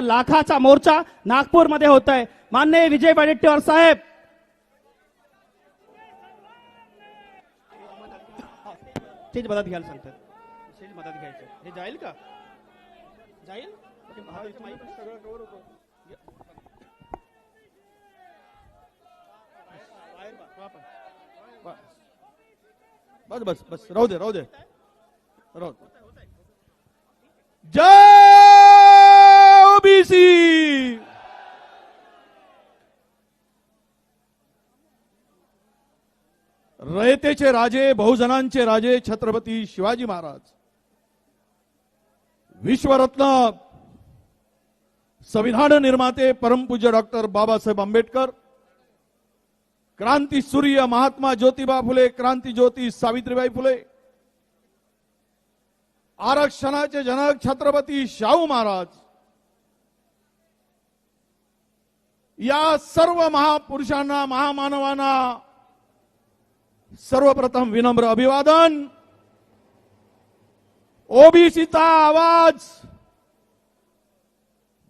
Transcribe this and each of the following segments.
लाखाचा मोर्चा नागपूरमध्ये होत आहे। माननीय विजय वडेट्टीवार साहेब, तेच मदत घ्यायला सांगतात, तेच मदत घ्यायचं। हे जाईल का? जाईल? सगळं कव्हर होतो। बस बस बस, राहू दे राहू दे राहू दे। जय ओबीसी। रयतेचे राजे, बहुजनांचे राजे छत्रपती शिवाजी महाराज, विश्वरत्न संविधान निर्माते परमपूज्य डॉक्टर बाबासाहेब आंबेडकर, क्रांती सूर्य महात्मा ज्योतिबा फुले, क्रांती ज्योती सावित्रीबाई फुले, आरक्षणाचे जनक छत्रपती शाहू महाराज, या सर्व महापुरुषांना, महामानवांना सर्वप्रथम विनम्र अभिवादन। ओबीसीचा आवाज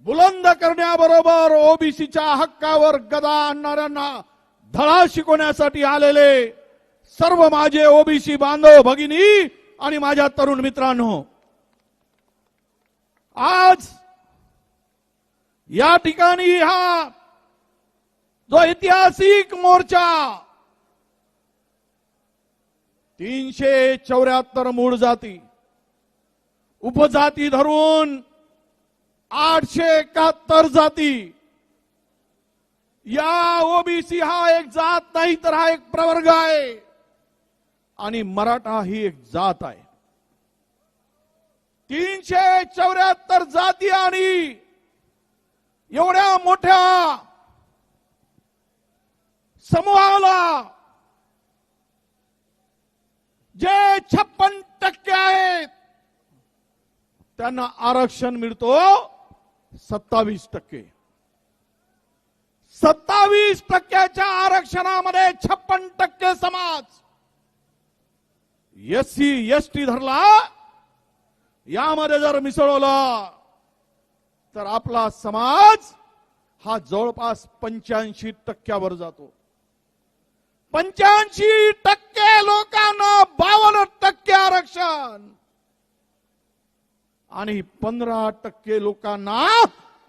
बुलंद करण्याबरोबर ओबीसीच्या हक्कावर गदा आणणाऱ्यांना धडा शिकवण्यासाठी आलेले सर्व माझे ओबीसी बांधव भगिनी आणि माझ्या तरुण मित्रांनो, आज या ठिकाणी हा जो ऐतिहासिक मोर्चा 374 मूळ जाती, उपजाती धरून 871 जाती, या ओबीसी हा एक जात नाही तर हा एक प्रवर्ग आहे आणि मराठा ही एक जात आहे। 374 जाती आणि एवढ्या मोठ्या समूहाला जे 56% आहेत त्यांना आरक्षण मिळतो 27%। 27%च्या आरक्षणामध्ये 56% समाज एससी एसटी धरला, यामध्ये जर मिसळवला तर आपला समाज हा जवळपास 85% जातो। 85% लोकांना 52% आरक्षण आणि 15% लोकांना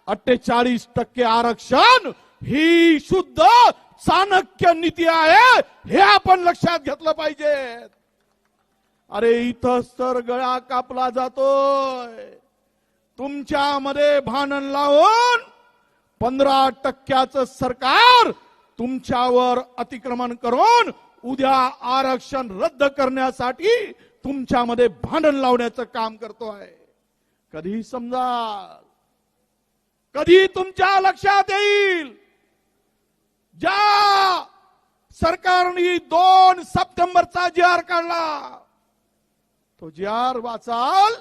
48% आरक्षण ही शुद्ध चाणक्य नीती आहे, हे आपण लक्षात घेतलं पाहिजे। अरे इथंच तर गळा कापला जातोय। तुमच्यामध्ये भांडण लावून 15%चं सरकार तुमच्यावर अतिक्रमण करून उद्या आरक्षण रद्द करण्यासाठी तुमच्यामध्ये भांडण लावण्याचं काम करतोय। कधी समजा, कधी तुमच्या लक्षात येईल, ज्या सरकारने 2 सप्टेंबरचा जी.आर. काढला, तो जी.आर. वाचाल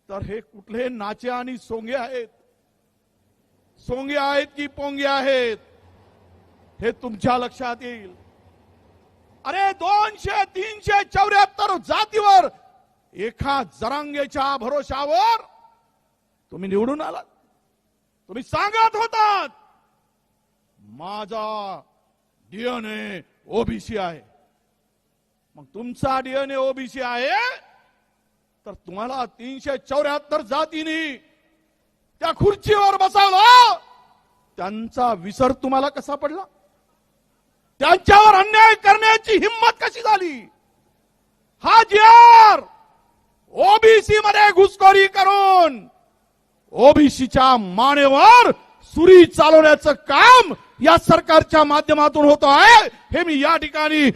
तर हे कुठले नाचे आणि सोंगे आहेत, सोंगे आहेत की पोंगे आहेत हे तुमच्या लक्षात येईल। अरे 200-374 जातीवर एका जरांगेच्या भरोशावर तुम्ही निवडून आलात। तुम्ही सांगत होतात माझा डीएनए ओबीसी आहे। मग तुमचा डीएनए ओबीसी आहे तर तुम्हाला 374 जातींनी त्या खुर्चीवर बसवलं, त्यांचा विसर तुम्हाला कसा पडला? त्यांच्यावर अन्याय करण्याची हिम्मत कशी झाली? हा जी.आर. ओबीसी मध्ये घुसखोरी करून ओबीसीच्या मानेवर सुरी चालवण्याचं काम या सरकारच्या माध्यमातून होत आहे, हे मी या ठिकाणी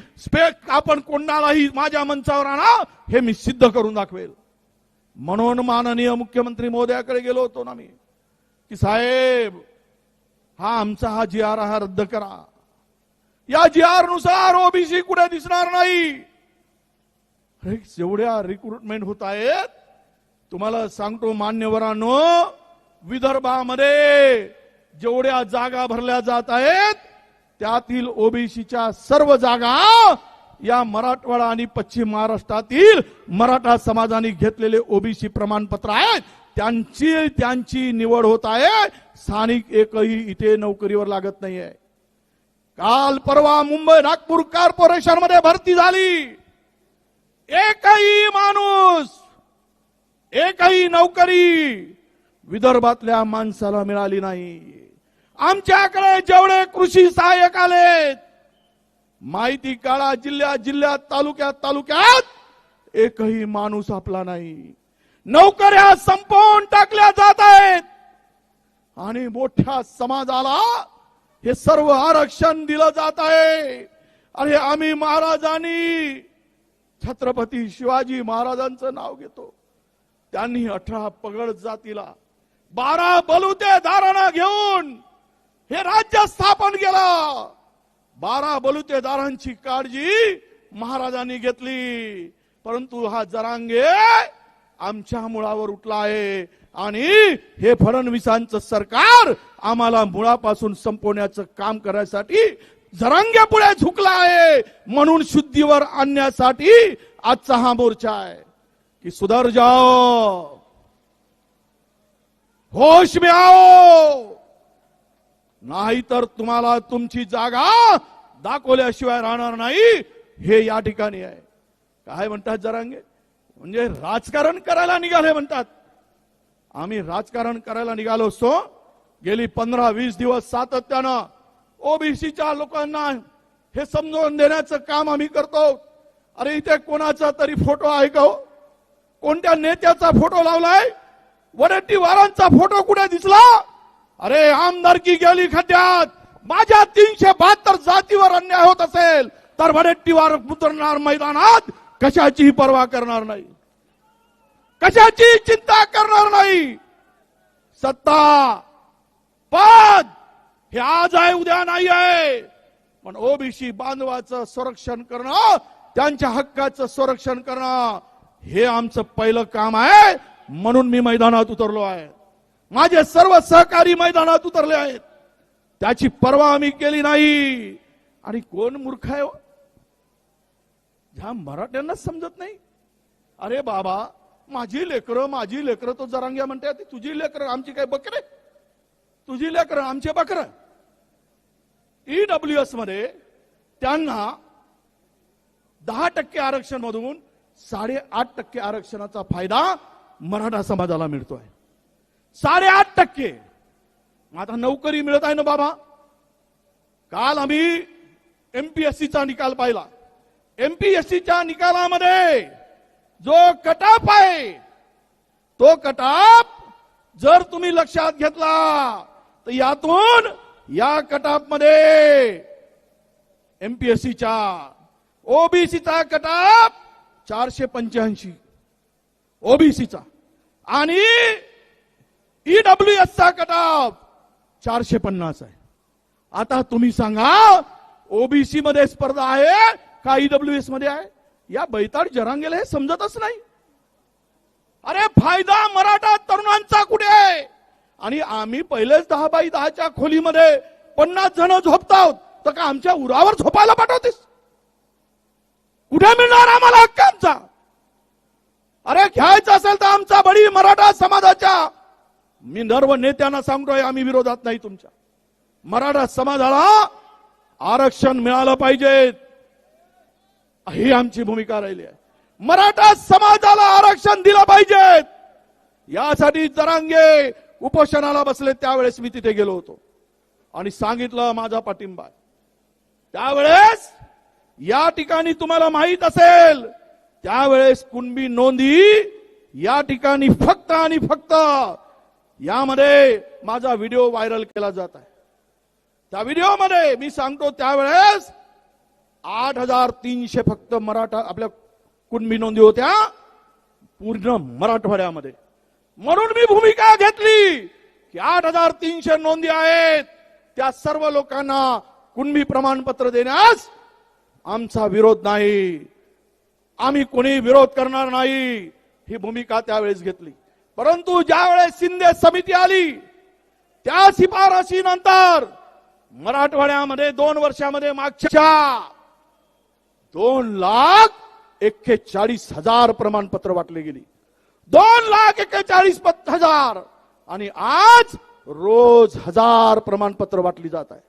आपण कोणालाही माझ्या मंचावर आणा, हे मी सिद्ध करून दाखवेल। म्हणून माननीय मुख्यमंत्री महोदयाकडे गेलो होतो ना मी, की साहेब हा आमचा हा जी.आर. हा रद्द करा। या जी.आर. नुसार ओबीसी कुठे दिसणार नाही। जेवढ्या रिक्रुटमेंट होत आहेत तुम्हाला सांगतो मान्यवरांनो, विदर्भामध्ये जेवढ्या जागा भरल्या जात आहेत त्यातील ओबीसीच्या सर्व जागा या मराठवाडा आणि पश्चिम महाराष्ट्रातील मराठा समाजाने घेतलेले ओबीसी प्रमाणपत्र आहेत त्यांची निवड होत आहे। स्थानिक एकही इथे नोकरीवर लागत नाहीये। काल परवा मुंबई नागपूर कॉर्पोरेशन मध्ये भरती झाली, एकही माणूस, एकही नोकरी विदर्भातल्या माणसाला मिळाली नाही। आमच्याकडे जेवढे कृषी सहाय्यक आलेत, माहिती काढा, जिल्ह्यात तालुक्यात एकही माणूस आपला नाही। नोकऱ्या संपवून टाकल्या जात आहेत आणि मोठ्या समाजाला हे सर्व आरक्षण दिलं जात आहे। अरे आम्ही महाराजांनी, छत्रपती शिवाजी महाराजांचं नाव घेतो, त्यांनी 18 पगड जातीला 12 बलुतेदारांना घेऊन हे राज्य स्थापन केलं। 12 बलुतेदारांची काळजी महाराजांनी घेतली, परंतु हा जरांगे आमच्या मुळावर उठला आहे आणि हे फडणवीसांचं सरकार आम्हाला मुळापासून संपवण्याचं काम करण्यासाठी जरांगे पुढे झुकला आहे। म्हणून शुद्धीवर आणण्यासाठी आजचा हा मोर्चा आहे की सुधर जाओ, होश में आओ, नाहीतर तुम्हाला तुमची जागा दाखवल्याशिवाय राहणार नाही। हे या ठिकाणी आहे। काय म्हणतात जरांगे? म्हणजे राजकारण करायला निघाले म्हणतात। आम्ही राजकारण करायला निघालो असतो। गेली 15-20 दिवस सातत्यानं ओबीसीच्या लोकांना हे समजावून देण्याचं काम आम्ही करतो। अरे इथे कोणाचा तरी फोटो आहे का हो? कोणत्या नेत्याचा फोटो लावलाय? वडेट्टीवारांचा फोटो कुठे दिसला? अरे आमदारकी गेली खड्ड्यात। माझ्या 372 जातीवर अन्याय होत असेल तर वडेट्टीवार उतरणार मैदानात, कशाचीही पर्वा करणार नाही, कशाची चिंता करणार नाही। सत्ता पद हे आज आहे उद्या नाही आहे, पण ओबीसी बांधवाचं संरक्षण करणं, त्यांच्या हक्काचं संरक्षण करणं हे आमचं पहिलं काम आहे। म्हणून मी मैदानात उतरलो आहे। माझे सर्व सहकारी मैदानात उतरले आहेत, त्याची पर्वा आम्ही केली नाही। आणि कोण मूर्ख आहे? ह्या मराठ्यांना समजत नाही। अरे बाबा, माझी लेकरं तो जरांग्या म्हणते, तुझी लेकरं आमची काय बकरे? तुझी लेकरं आमचे बकरं? ईडब्ल्यूएस मध्ये त्यांना 10% आरक्षण मधून 8.5% आरक्षणाचा फायदा मराठा समाजाला मिळतोय। 8.5%। आता नोकरी मिळत आहे ना बाबा। काल आम्ही एमपीएससीचा निकाल पाहिला। एमपीएससीच्या निकालामध्ये जो कटाप आहे, तो कटाप जर तुम्ही लक्षात घेतला तर यातून या कटाप मध्ये एमपीएससीचा ओबीसीचा कटाप 485 ओबीसीचा आणि ईडब्ल्यूएसचा कटाप 450 आहे। आता तुम्ही सांगा, ओबीसी मध्ये स्पर्धा आहे का ईडब्ल्यूएस मध्ये आहे? या बैताड जरांगेला हे समजतच नाही। अरे फायदा मराठा तरुणांचा कुठे आहे? आणि आम्ही पहिलेच 10x10च्या खोलीमध्ये 50 जण झोपताव, तर का आमच्या उरावर झोपायला पाठवतेस? कुठे मिळणार आम्हाला हक्क आमचा? अरे घ्यायचं असेल तर आमचा बळी मराठा समाजाच्या, मी सर्व नेत्यांना सांगतोय, आम्ही विरोधात नाही तुमच्या। मराठा समाजाला आरक्षण मिळालं पाहिजे, ही आमची भूमिका राहिली आहे। मराठा समाजाला आरक्षण दिलं पाहिजे, यासाठी जरांगे उपोषणाला बसले। त्यावेळेस मी तिथे गेलो होतो आणि सांगितलं माझा पाठिंबा। त्यावेळेस या ठिकाणी तुम्हाला माहित असेल, त्यावेळेस कुणबी नोंदी या ठिकाणी फक्त आणि फक्त यामध्ये माझा व्हिडिओ व्हायरल केला जात आहे। त्या व्हिडिओमध्ये मी सांगतो, त्यावेळेस 8,300 फक्त मराठा आपल्या कुणबी नोंदी होत्या पूर्ण मराठवाड्यामध्ये। म्हणून मी भूमिका घेतली की 8,300 नोंदी आहेत, त्या सर्व लोकांना कुणबी प्रमाणपत्र देण्यास आमचा विरोध नाही, आम्ही कोणी विरोध करणार नाही, ही भूमिका त्यावेळेस घेतली। परंतु ज्यावेळेस शिंदे समिती आली, त्या शिफारशीनंतर मराठवाड्यामध्ये 2 वर्षामध्ये मागच्या 2,41,40,000 प्रमाणपत्र वाटले गेली। 2,41,000 आणि आज रोज 1000 प्रमाणपत्र वाटली जात आहे.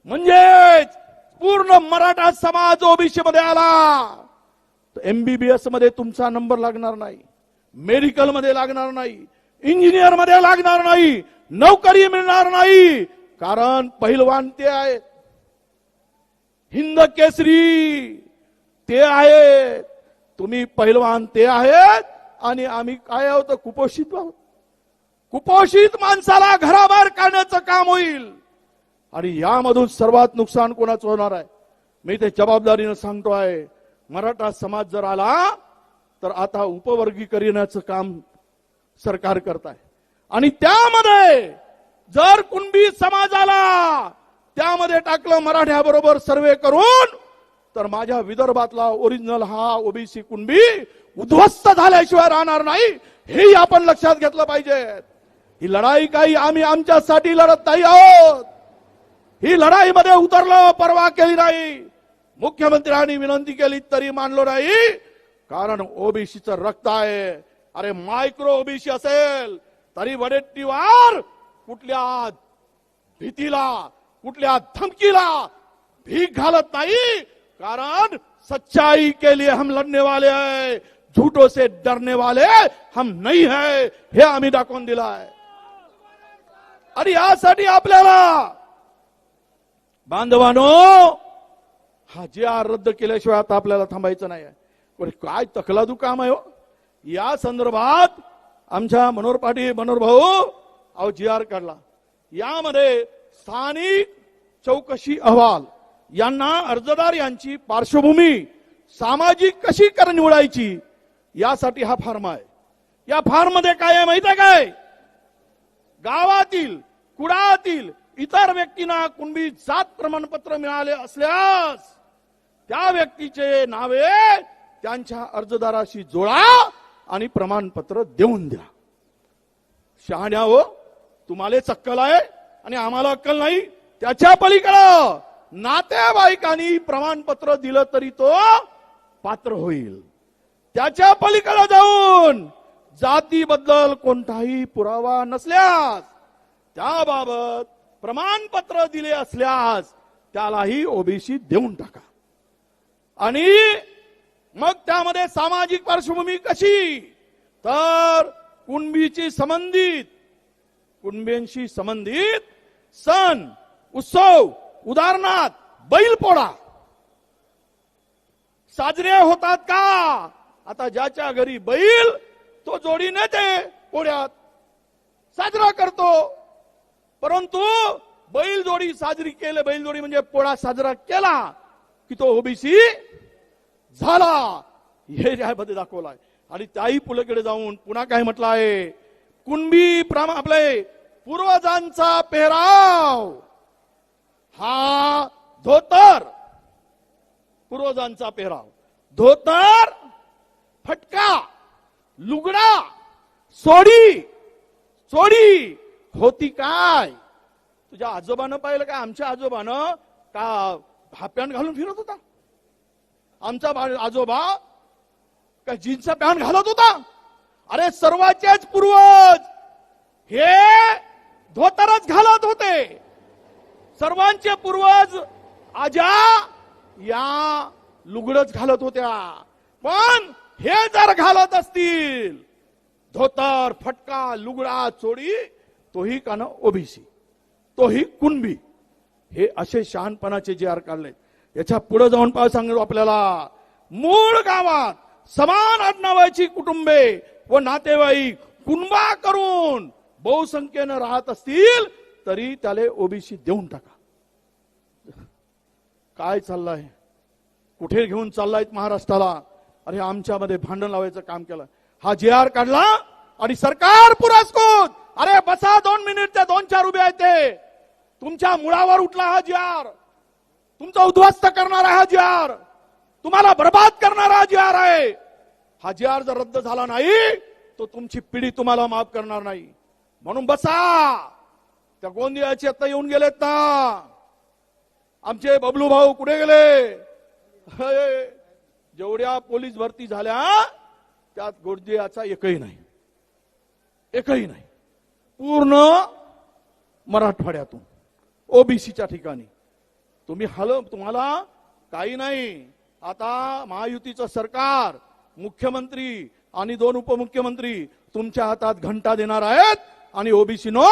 म्हणजेच पूर्ण मराठा समाज ओबीसी मध्ये आला. MBBS मध्ये तुमचा नंबर लागणार नाही, मेडिकल मध्ये लागणार नाही, इंजिनियर मध्ये लागणार नाही, नोकरी मिळणार नाही. कारण पहिलवान ते आहेत, हिंद केसरी ते आहेत, तुम्ही पहिलवान ते आहेत आणि आम्ही काय आहोत, कुपोषित आहोत. कुपोषित माणसाला घराबाहेर काढण्याचं काम होईल आणि यामधून सर्वात नुकसान कोणाचं होणार आहे. मी ते जबाबदारीनं सांगतो आहे. मराठा समाज जर आला तर आता उपवर्गीकरणाचं काम सरकार करत आहे आणि त्यामध्ये जर कुणबी समाजाला त्यामध्ये टाकलं मराठ्याबरोबर सर्वे करून, तर माझ्या विदर्भातला ओरिजिनल हा ओबीसी कुणबी उद्ध्वस्त झाल्याशिवाय राहणार नाही. हे आपण लक्षात घेतलं पाहिजे. ही लढाई काही आम्ही आमच्यासाठी लढत नाही आहोत. ही लढाईमध्ये उतरलो, परवा केली नाही, मुख्यमंत्र्यांनी विनंती केली तरी मानलो नाही. कारण ओबीसीचं रक्त आहे. अरे मायक्रो ओबीसी असेल तरी वडेट्टीवार कुठल्या भीतीला, कुठल्या धमकीला भीक घालत नाही. कारण सच्चाई के लिए हम लढने वाले हैं, झूठों से डरने वाले हम नहीं है, हे आम्ही दाखवून दिलं आहे. आणि यासाठी आपल्याला बांधवानो हा JR रद्द केल्याशिवाय आता आपल्याला थांबायचं नाही. काय तकलादू काम आहे हो. या संदर्भात आमच्या मनोहर पाटील, मनोहर भाऊ JR काढला. यामध्ये स्थानिक चौकशी अहवाल यांना अर्जदार यांची पार्श्वभूमी सामाजिक कशी निवडायची यासाठी हा फॉर्म आहे. या फॉर्म मध्ये काय आहे माहिती आहे काय? गावातील, कुडातील इतर व्यक्तींना कुणबी जात प्रमाणपत्र मिळाले असल्यास त्या व्यक्तीचे नावे त्यांच्या अर्जदाराशी जोडा आणि प्रमाणपत्र देऊन द्या. शहाण्या हो, तुम्हाला अक्कल आहे आणि आम्हाला अक्कल नाही. त्याच्या पलीकडे नातेवाईकांनी प्रमाणपत्र दिलं तरी तो पात्र होईल. त्याच्या पलीकडे जाऊन जातीबद्दल कोणताही पुरावा नसल्यास, त्याबाबत प्रमाणपत्र दिले असल्यास त्यालाही ओबीसी देऊन टाका. आणि मग त्यामध्ये सामाजिक पार्श्वभूमी कशी, तर कुणबींशी संबंधित सण उत्सव, उदाहरणार्थ बैलपोळा साजरे होतात का? आता ज्याच्या घरी बैल तो जोडीने ते पोळ्यात साजरा करतो. परंतु बैलजोडी साजरी केली, बैलजोडी म्हणजे पोळा साजरा केला की तो ओबीसी झाला, हे न्यायामध्ये दाखवलाय. आणि त्याही पुढे जाऊन पुन्हा काय म्हटलं आहे, कुणबी आपले पूर्वजांचा पेहराव हा धोतर, पूर्वजांचा पेहराव धोतर, फटका, लुगडा, सोडी होती काय? तुझ्या आजोबानं पाहिलं का? आमच्या आजोबानं का हा पॅन्ट घालून फिरत होता? आमचा आजोबा का जीन्सचा पॅन्ट घालत होता? अरे सर्वांचेच पूर्वज हे धोतरच घालत होते. सर्वांचे पूर्वज आजा या लुगडच घालत होत्या. पण हे जर घालत असतील धोतर, फटका, लुगडा, चोडी, तोही का ना ओबीसी, तोही कुणबी, हे असे शहाणपणाचे JR काढले. याच्या पुढे जाऊन सांगतो आपल्याला, मूळ गावात समान आडनावाची कुटुंबे व नातेवाईक कुणबा करून बहुसंख्येनं राहत असतील तरी त्याला ओबीसी देऊन टाका. काय चाललंय, कुठे घेऊन चाललाय महाराष्ट्राला? अरे आमच्यामध्ये भांडण लावायचं काम केलं. हा JR काढला आणि सरकार पुरस्कृत. अरे बसा 2 मिनिट, त्या 2-4 उभे आहेत ते. तुमच्या मुळावर उठला हा JR, तुमचा उद्ध्वस्त करणारा हा JR, तुम्हाला बर्बाद करणारा हा JR आहे. हा JR जर रद्द झाला नाही तो तुमची पिढी तुम्हाला माफ करणार नाही. म्हणून बसा. त्या गोंदियाचे आता येऊन गेलेत ना, आमचे बबलू भाऊ कुठे गेले? जेवढ्या पोलीस भरती झाल्या त्यात गोंदियाचा एकही नाही. एकही नाही. पूर्ण मराठवाड्यातून ओबीसीच्या ठिकाणी तुम्हाला काही नाही. आता महायुतीचं सरकार, मुख्यमंत्री आणि 2 उपमुख्यमंत्री तुमच्या हातात घंटा देणार आहेत आणि ओबीसीनो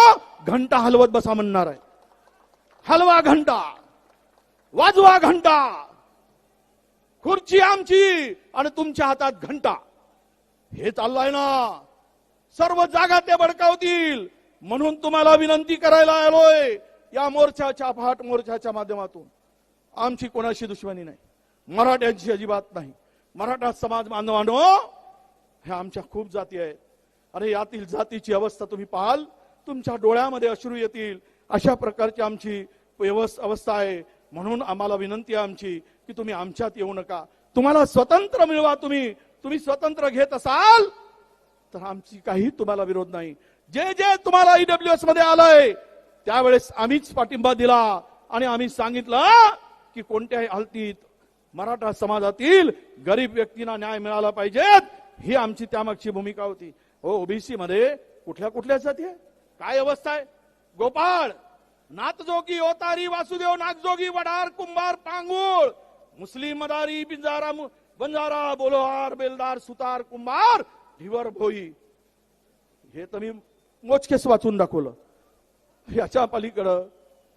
घंटा हलवत बसा म्हणणार आहे. हलवा घंटा, वाजवा घंटा, खुर्ची आमची आणि तुमच्या हातात घंटा. हे चाललंय ना. सर्व जागा ते बळकावतील. म्हणून तुम्हाला विनंती करायला आलोय या मोर्चाच्या, फाट मोर्चाच्या माध्यमातून. आमची कोणाशी दुश्मनी नाही, मराठ्यांची अजिबात नाही. मराठा समाज बांधवांनो, ह्या आमच्या खूप जाती आहेत. अरे यातील जातीची अवस्था तुम्ही पाहाल, तुमच्या डोळ्यामध्ये अश्रू येतील. अशा प्रकारची आमची अवस्था आहे. म्हणून आम्हाला विनंती आहे आमची की तुम्ही आमच्यात येऊ नका. तुम्हाला स्वतंत्र मिळवा. तुम्ही स्वतंत्र घेत असाल तर आमची काही तुम्हाला विरोध नाही. जे जे तुम्हाला ईडब्ल्यूएस मध्ये आलंय त्यावेळेस आम्हीच पाठिंबा दिला आणि आम्ही सांगितलं की कोणत्याही हालतीत मराठा समाजातील गरीब व्यक्तींना न्याय मिळाला पाहिजे. ही आमची त्यामागची भूमिका होती. हो, ओबीसी मध्ये कुठल्या कुठल्या जाती आहे, काय अवस्था आहे. गोपाळ, नाथजोगी, ओतारी, वासुदेव, नागजोगी, वडार, कुंभार, पांगुळ, मुस्लिम, मदारी, बंजारा, बोलोहार, बेलदार, सुतार, कुंभार, भिवर, भोई. हे तर मी मोजकेच वाचून दाखवलं. याच्या पलीकडं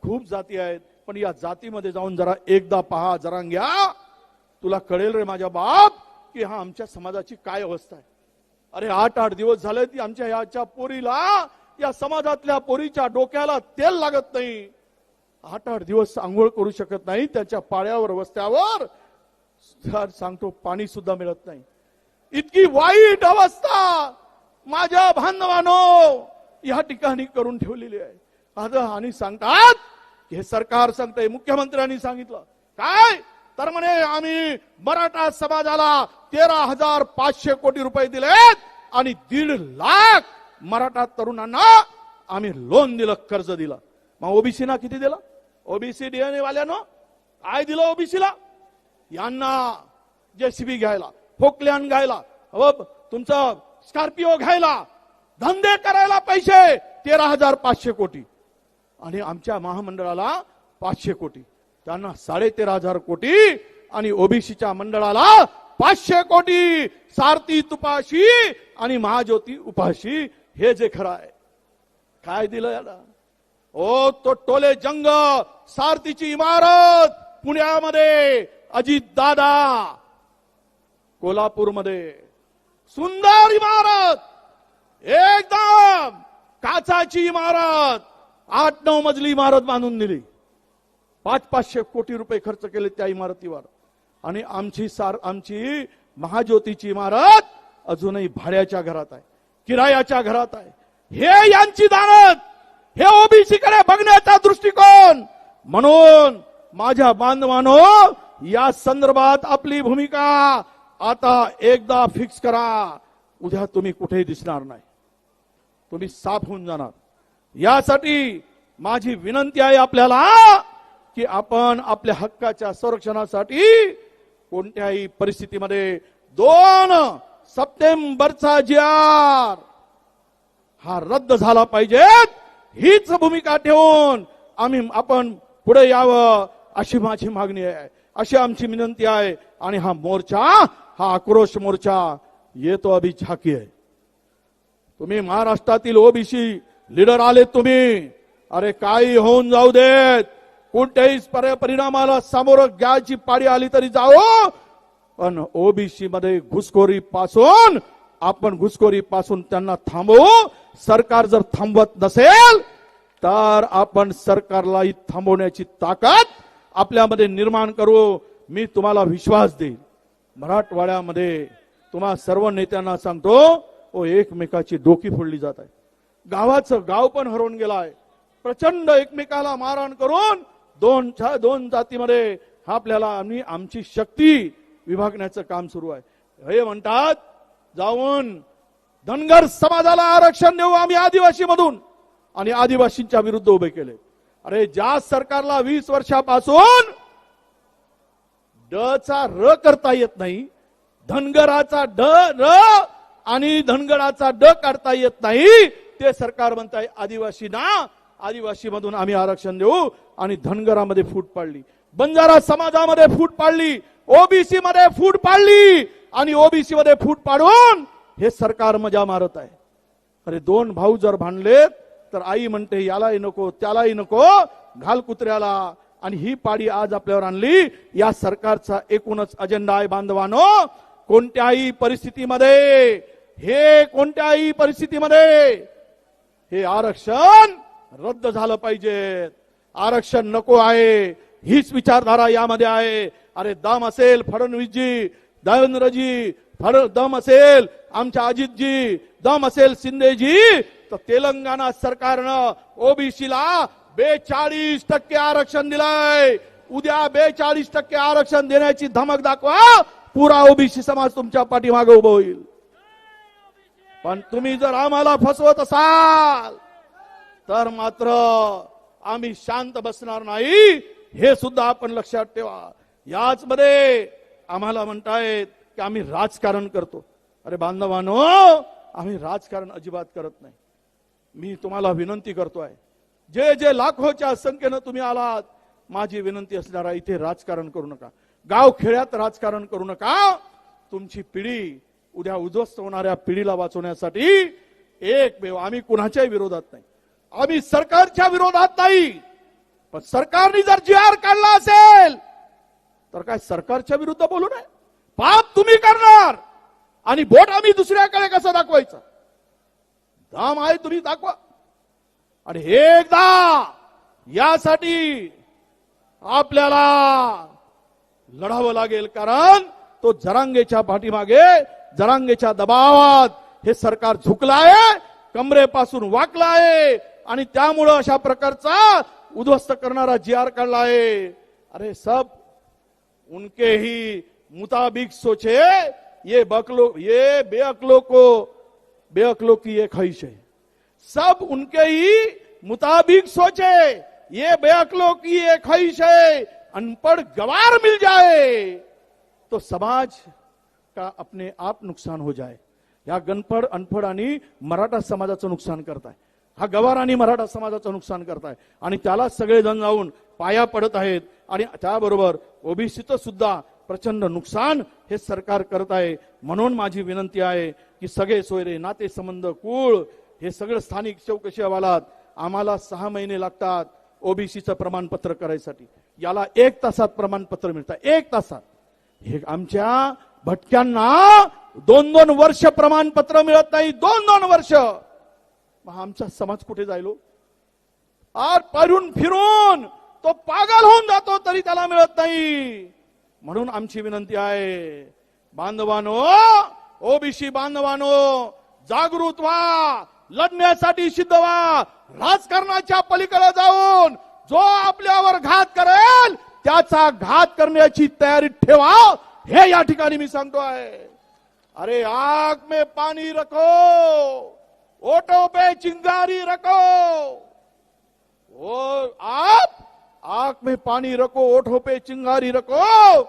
खूप जाती आहेत. पण या जातीमध्ये जाऊन जरा एकदा पहा, जरा घ्या, तुला कळेल रे माझ्या बाप की हा आमच्या समाजाची काय अवस्था आहे. अरे 8-8 दिवस झाले ती आमच्या याच्या पोरीला, या समाजातल्या पोरीच्या डोक्याला तेल लागत नाही. 8-8 दिवस आंघोळ करू शकत नाही. त्याच्या पाड्यावर, वस्त्यावर सांगतो पाणी सुद्धा मिळत नाही. इतकी वाईट अवस्था माझ्या बांधवांनो या ठिकाणी करून ठेवलेली आहे. आणि सांगतात हे सरकार सांगतंय, मुख्यमंत्र्यांनी सांगितलं काय तर म्हणे आम्ही मराठा समाजाला 13,500 कोटी रुपये दिलेत आणि 1.5 लाख मराठा तरुणांना आम्ही लोन दिलं, कर्ज दिलं. मग ओबीसीना किती दिलं? ओबीसी डीएनए वाल्यानं काय दिलं ओबीसीला? यांना जेसीबी घ्यायला, फोकलॅन घ्यायला, तुमचं स्कॉर्पिओ घ्यायला, धंदे करायला पैसे 13,500 कोटी आणि आमच्या महामंडळाला 500 कोटी. त्यांना 13,500 कोटी आणि ओबीसीच्या मंडळाला 500 कोटी. सारथी तुपाशी आणि महाज्योती उपाशी. हे जे खरं आहे. काय दिलं याला? ओ तो टोले जंग सारथीची इमारत पुण्यामध्ये, अजित दादा कोल्हापूरमध्ये सुंदर इमारत, एकदम काचाची इमारत, 8-9 मजली इमारत बांधून दिली. 500 कोटी रुपये खर्च केले त्या इमारतीवर. आणि आमची महाज्योतीची इमारत अजूनही भाड्याच्या घरात आहे, किरायाच्या घरात आहे. हे यांची दानत, हे ओबीसी कडे बघण्याचा दृष्टिकोन. म्हणून माझ्या बांधवांनो, या संदर्भात आपली भूमिका आता एकदा फिक्स करा. उद्या तुम्ही कुठेही दिसणार नाही, तुम्ही साफ होऊन जाणार. यासाठी माझी विनंती आहे आपल्याला की आपण आपल्या हक्काच्या संरक्षणासाठी कोणत्याही परिस्थितीमध्ये 2 सप्टेंबरचा GR हा रद्द झाला पाहिजे. हीच भूमिका ठेवून आपण पुढे यावं अशी माझी मागणी आहे, अशी आमची विनंती आहे. आणि हा मोर्चा, हा आक्रोश मोर्चा येतो अभी झाकी आहे. तुम्ही महाराष्ट्रातील ओबीसी लीडर आले तुम्ही. अरे काही होऊन जाऊ देत, कोणत्याही परिणामाला सामोरं घ्यायची पाळी आली तरी जाओ. पण ओबीसी मध्ये घुसखोरी पासून त्यांना थांबवू. सरकार जर थांबवत नसेल तर आपण सरकारलाही थांबवण्याची ताकद आपल्यामध्ये निर्माण करू. मी तुम्हाला विश्वास देईन. मराठवाड्यामध्ये तुम्हा सर्व नेत्यांना सांगतो, एकमेकाची डोकी फोडली जात आहे. गावाचं गाव पण हरवून गेला आहे. प्रचंड एकमेकाला मारहाण करून दोन जातीमध्ये आपल्याला आमची शक्ती विभागण्याचं काम सुरू आहे. हे म्हणतात जाऊन धनगर समाजाला आरक्षण देऊ आम्ही आदिवासी मधून, आणि आदिवासींच्या विरुद्ध उभे केले. अरे ज्या सरकारला 20 वर्षापासून ड चा र करता येत नाही, धनगराचा ड र आणि धनगराचा ड काढता येत नाही, ते सरकार म्हणताय आदिवासी मधून आम्ही आरक्षण देऊ आणि धनगरामध्ये फूट पाडली, बंजारा समाजामध्ये फूट पाडली, ओबीसी मध्ये फूट पाडली आणि ओबीसी मध्ये फूट पाडून हे सरकार मजा मारत आहे. अरे दोन भाऊ जर भांडलेत तर आई म्हणते यालाही नको त्यालाही नको, घाल कुत्र्याला. आणि ही पाडी आज आपल्यावर आणली. या सरकारचा एकूणच अजेंडा आहे बांधवांनो, कोणत्याही परिस्थितीमध्ये हे आरक्षण रद्द झालं पाहिजे. आरक्षण नको आहे हीच विचारधारा यामध्ये आहे. अरे दम असेल फडणवीसजी, देवेंद्रजी, दम असेल आमच्या अजितजी, दम असेल शिंदेजी, तर तेलंगणा सरकारनं ओबीसीला 42% आरक्षण दिलंय. उद्या 42% आरक्षण देण्याची धमक दाखवा, पुरा ओबीसी समाज तुमच्या पाठीमागे उभं होईल. पण तुम्ही जर आम्हाला फसवत असाल तर मात्र आम्ही शांत बसणार नाही, हे सुद्धा आपण लक्षात ठेवा. याच मध्ये आम्हाला म्हणतायत की आम्ही राजकारण करतो. अरे बांधवांनो, आम्ही राजकारण अजिबात करत नाही. मी तुम्हाला विनंती करतोय, जे लाखोच्या संख्येनं तुम्ही आलात, माझी विनंती असणार आहे, इथे राजकारण करू नका, गाव खेड्यात राजकारण करू नका. तुमची पिढी, उद्या उद्ध्वस्त होणाऱ्या पिढीला वाचवण्यासाठी आम्ही कुणाच्याही विरोधात नाही, आम्ही सरकारच्या विरोधात नाही. पण सरकारने जर जी.आर. काढला असेल तर काय सरकारच्या विरुद्ध बोलू नये. पाप तुम्ही करणार आणि बोट आम्ही दुसऱ्याकडे कसं दाखवायचं, दाम आहे तुम्ही दाखवा. आणि एकदा यासाठी आपल्याला लढावं लागेल, कारण तो जरांगेच्या पाठीमागे, जरांगेच्या दबावात हे सरकार झुकलाय, कमरेपासून वाकलाय आणि त्यामुळं अशा प्रकारचा उद्ध्वस्त करणारा जी.आर. काढला आहे. अरे सब उनके ही मुताबिक सोचे, ये बेअक्लों की ये ख्वाहिश है. सब उनके ही मुताबिक सोचे, ये बेअक्लों की ये ख्वाहिश है. अनपढ़ गवार मिल जाए तो समाज का अपने आप नुकसान हो जाए. या गणपड अनपढ आणि मराठा समाजाचं नुकसान करताय, हा गवार आणि मराठा समाजाचं नुकसान करताय आणि त्याला सगळेजण जाऊन पाया पडत आहेत. आणि त्याबरोबर ओबीसीचं सुद्धा प्रचंड नुकसान हे सरकार करत आहे. म्हणून माझी विनंती आहे की सगळे सोयरे, नाते संबंध, कुळ, हे सगळं स्थानिक चौकशी अहवालात आम्हाला 6 महिने लागतात ओबीसीचं प्रमाणपत्र करायसाठी. याला 1 तासात प्रमाणपत्र मिळतं, 1 तासात. हे आमच्या भटक्यांना 2-2 वर्ष प्रमाणपत्र मिळत नाही, 2-2 वर्ष. मग आमचा समाज कुठे जायलो? आर पारून फिरून तो पागल होऊन जातो तरी त्याला मिळत नाही. म्हणून आमची विनंती आहे, बांधवानो, ओबीसी बांधवानो, जागृत व्हा, लढण्यासाठी सिद्ध व्हा. राजकारणाच्या पलीकडे जाऊन जो आपल्यावर घात करेल त्याचा घात करण्याची तयारी ठेवा, हे या ठिकाणी मी सांगतोय. अरे आग में पानी रखो, ओठों पे चिंगारी रखो. वो आप आग में पानी रखो, ओठों पे चिंगारी रखो.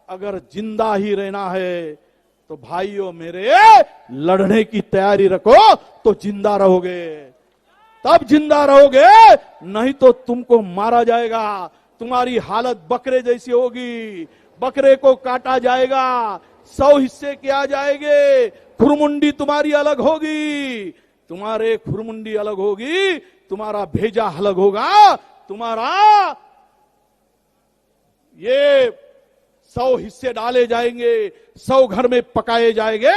अगर जिंदा ही रहना है तो भाइयों मेरे, लड़ने की तैयारी रखो तो जिंदा रहोगे, तब जिंदा रहोगे, नहीं तो तुमको मारा जाएगा. तुम्हारी हालत बकरे जैसी होगी, बकरे को काटा जाएगा, 100 हिस्से किया जाएंगे, खुरमुंडी तुम्हारी अलग होगी, तुम्हारे खुरमुंडी अलग होगी, तुम्हारा भेजा अलग होगा, तुम्हारा ये 100 हिस्से डाले जाएंगे, 100 घर में पकाए जाएंगे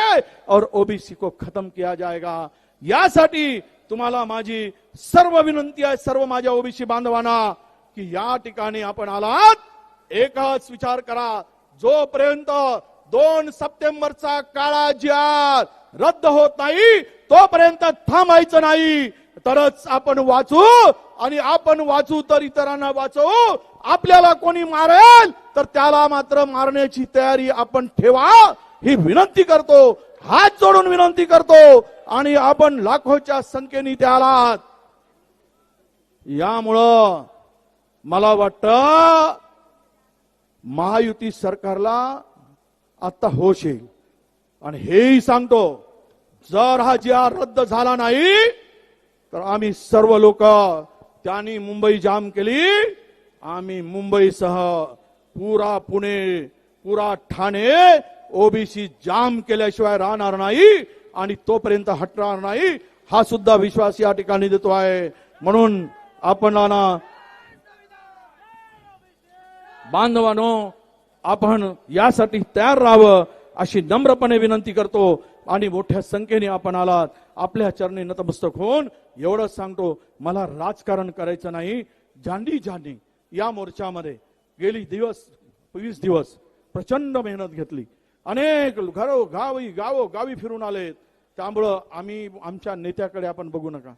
और ओबीसी को खत्म किया जाएगा. यासाठी तुम्हाला माझी सर्व विनंती आहे, सर्व माझ्या ओबीसी बांधवांना, की या ठिकाणी आपण आलात, एकच विचार करा, जोपर्यंत 2 सप्टेंबरचा काळा जी.आर. रद्द होत नाही तोपर्यंत थांबायचं नाही, तरच आपण वाचू. आणि आपण वाचू तर इतरांना वाचवू. आपल्याला कोणी मारेल तर त्याला मात्र मारण्याची तयारी आपण ठेवा, ही विनंती करतो, हात जोडून विनंती करतो. आणि आपण लाखोच्या संख्येने त्या आलात. यामुळं मला वाटतं महायुती सरकारला आता होश येईल. आणि हेही सांगतो, जर हा जी.आर. रद्द झाला नाही तर आम्ही सर्व लोक त्यांनी मुंबई जाम केली. आम्ही मुंबईसह पुरा पुणे, पुरा ठाणे ओबीसी जाम केल्याशिवाय राहणार नाही आणि तोपर्यंत हटणार नाही, हा सुद्धा विश्वास या ठिकाणी देतो आहे. म्हणून आपणाला बांधवानो, आपण यासाठी तयार राहावं अशी नम्रपणे विनंती करतो. आणि मोठ्या संख्येने आपण आलात, आपल्या चरणी नतमस्तक होऊन एवढंच सांगतो, मला राजकारण करायचं नाही. झांडी झांडी या मोर्चामध्ये गेली 20 दिवस प्रचंड मेहनत घेतली. अनेक गावी फिरून आलेत. त्यामुळं आम्ही आमच्या नेत्याकडे आपण बघू नका.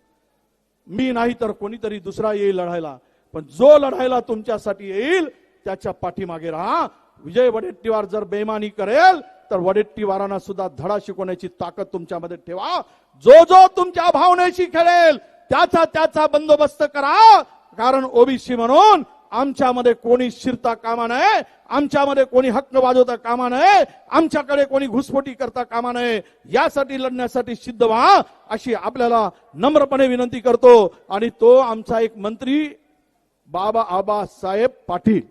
मी नाही तर कोणीतरी दुसरा येईल लढायला, पण जो लढायला तुमच्यासाठी येईल त्याच्या पाठीमागे राहा. विजय वडेट्टीवार जर बेईमानी करेल तर वडेट्टीवारांना सुद्धा धडा शिकवण्याची ताकद तुमच्यामध्ये ठेवा. जो तुमच्या भावनेशी खेळेल त्याचा बंदोबस्त करा. कारण ओबीसी म्हणून आमच्यामध्ये कोणी शिरता कामा नये, आमच्यामध्ये कोणी हक्क वाजवता कामा नये, आमच्याकडे कोणी घुसखोरी करता कामा नये. यासाठी लढण्यासाठी सिद्ध व्हा अशी आपल्याला नम्रपणे विनंती करतो. आणि तो आमचा एक मंत्री आबासाहेब पाटील,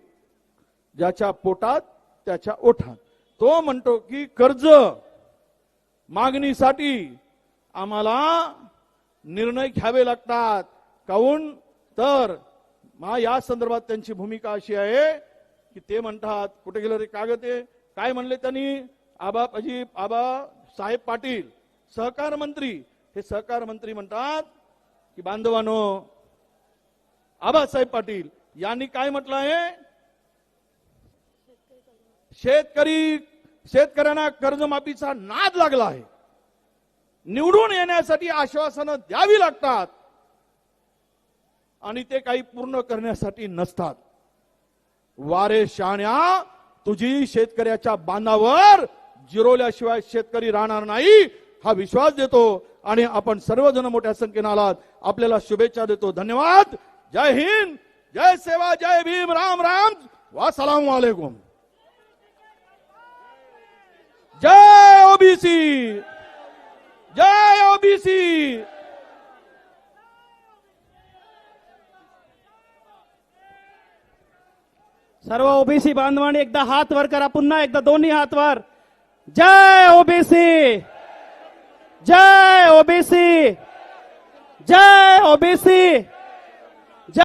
ज्याच्या पोटात त्याच्या ओठात, तो म्हणतो की कर्ज मागणीसाठी आम्हाला निर्णय घ्यावे लागतात. काऊन तर या संदर्भात त्यांची भूमिका अशी आहे की ते म्हणतात, कुठे गेलं रे कागद आहे, काय म्हणले त्यांनी, आबासाहेब पाटील सहकार मंत्री, हे सहकार मंत्री म्हणतात की बांधवानो, आबासाहेब पाटील यांनी काय म्हटलं आहे, शेतकऱ्यांना कर्जमाफीचा नाद लागला आहे. निवडून येण्यासाठी आश्वासनं द्यावी लागतात आणि ते काही पूर्ण करण्यासाठी नसतात. वारे शाण्या, तुझी शेतकऱ्याच्या बांधावर जिरवल्याशिवाय शेतकरी राहणार नाही, हा विश्वास देतो. आणि आपण सर्वजण मोठ्या संख्येने आलात, आपल्याला शुभेच्छा देतो. धन्यवाद. जय हिंद, जय सेवा, जय भीम, राम राम, वासलाम वालेकुम. जय ओबीसी, जय ओबीसी. सर्व ओबीसी बांधवांनी एकदा हात वर करा, पुन्हा एकदा दोन्ही हात वर. जय ओबीसी, जय ओबीसी, जय ओबीसी.